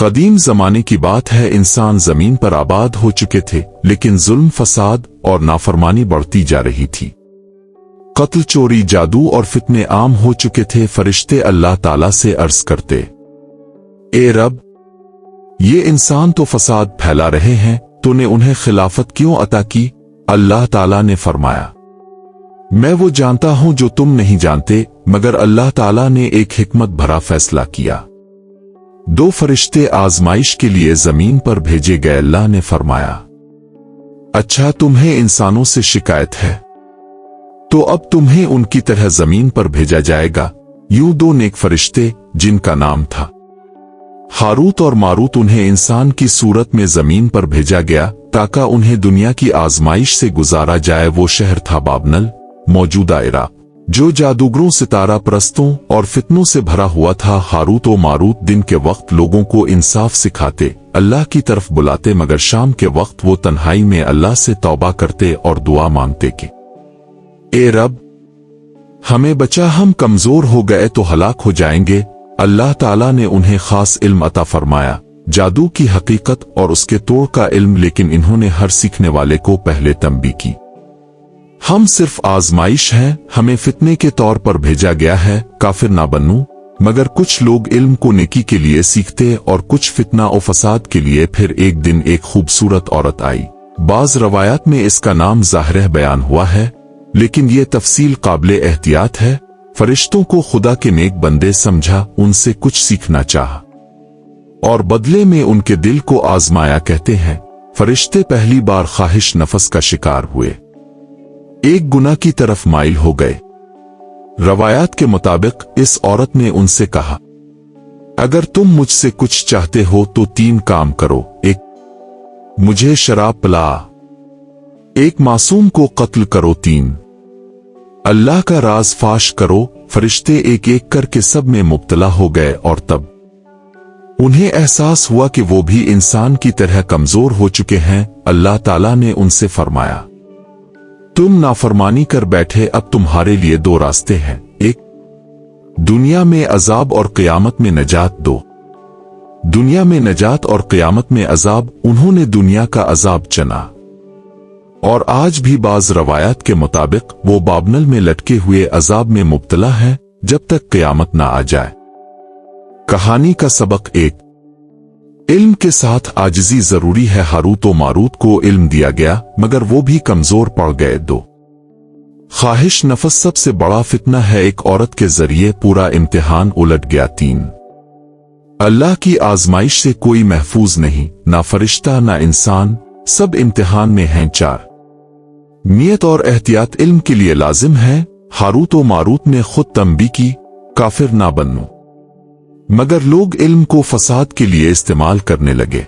قدیم زمانے کی بات ہے، انسان زمین پر آباد ہو چکے تھے، لیکن ظلم، فساد اور نافرمانی بڑھتی جا رہی تھی۔ قتل، چوری، جادو اور فتنے عام ہو چکے تھے۔ فرشتے اللہ تعالیٰ سے عرض کرتے، اے رب، یہ انسان تو فساد پھیلا رہے ہیں، تو نے انہیں خلافت کیوں عطا کی؟ اللہ تعالیٰ نے فرمایا، میں وہ جانتا ہوں جو تم نہیں جانتے، مگر اللہ تعالیٰ نے ایک حکمت بھرا فیصلہ کیا۔ 2 فرشتے آزمائش کے لیے زمین پر بھیجے گئے۔ اللہ نے فرمایا، اچھا تمہیں انسانوں سے شکایت ہے، تو اب تمہیں ان کی طرح زمین پر بھیجا جائے گا۔ یوں 2 نیک فرشتے، جن کا نام تھا ہاروت اور ماروت، انہیں انسان کی صورت میں زمین پر بھیجا گیا تاکہ انہیں دنیا کی آزمائش سے گزارا جائے۔ وہ شہر تھا بابل، موجودہ عراق، جو جادوگروں، ستارہ پرستوں اور فتنوں سے بھرا ہوا تھا۔ ہاروت و ماروت دن کے وقت لوگوں کو انصاف سکھاتے، اللہ کی طرف بلاتے، مگر شام کے وقت وہ تنہائی میں اللہ سے توبہ کرتے اور دعا مانگتے کہ اے رب، ہمیں بچا، ہم کمزور ہو گئے تو ہلاک ہو جائیں گے۔ اللہ تعالیٰ نے انہیں خاص علم عطا فرمایا، جادو کی حقیقت اور اس کے توڑ کا علم، لیکن انہوں نے ہر سیکھنے والے کو پہلے تنبیہ کی۔ ہم صرف آزمائش ہیں، ہمیں فتنے کے طور پر بھیجا گیا ہے، کافر نہ بنو۔ مگر کچھ لوگ علم کو نیکی کے لیے سیکھتے اور کچھ فتنہ و فساد کے لیے۔ پھر ایک دن ایک خوبصورت عورت آئی۔ بعض روایات میں اس کا نام ظاہرہ بیان ہوا ہے، لیکن یہ تفصیل قابل احتیاط ہے۔ فرشتوں کو خدا کے نیک بندے سمجھا، ان سے کچھ سیکھنا چاہا اور بدلے میں ان کے دل کو آزمایا۔ کہتے ہیں فرشتے پہلی بار خواہش نفس کا شکار ہوئے، ایک گناہ کی طرف مائل ہو گئے۔ روایات کے مطابق اس عورت نے ان سے کہا، اگر تم مجھ سے کچھ چاہتے ہو تو 3 کام کرو، 1 مجھے شراب پلا، 1 معصوم کو قتل کرو، 3 اللہ کا راز فاش کرو۔ فرشتے ایک ایک کر کے سب میں مبتلا ہو گئے، اور تب انہیں احساس ہوا کہ وہ بھی انسان کی طرح کمزور ہو چکے ہیں۔ اللہ تعالیٰ نے ان سے فرمایا، تم نافرمانی کر بیٹھے، اب تمہارے لیے 2 راستے ہیں، 1 دنیا میں عذاب اور قیامت میں نجات دو۔ دنیا میں نجات اور قیامت میں عذاب۔ انہوں نے دنیا کا عذاب چنا، اور آج بھی بعض روایات کے مطابق وہ بابل میں لٹکے ہوئے عذاب میں مبتلا ہے جب تک قیامت نہ آ جائے۔ کہانی کا سبق 1 علم کے ساتھ عاجزی ضروری ہے۔ ہاروت و ماروت کو علم دیا گیا، مگر وہ بھی کمزور پڑ گئے۔ 2 خواہش نفس سب سے بڑا فتنہ ہے، ایک عورت کے ذریعے پورا امتحان الٹ گیا۔ 3 اللہ کی آزمائش سے کوئی محفوظ نہیں، نہ فرشتہ نہ انسان، سب امتحان میں ہیں۔ 4 نیت اور احتیاط علم کے لیے لازم ہے۔ ہاروت و ماروت نے خود تنبیہ کی، کافر نہ بنو، مگر لوگ علم کو فساد کے لیے استعمال کرنے لگے۔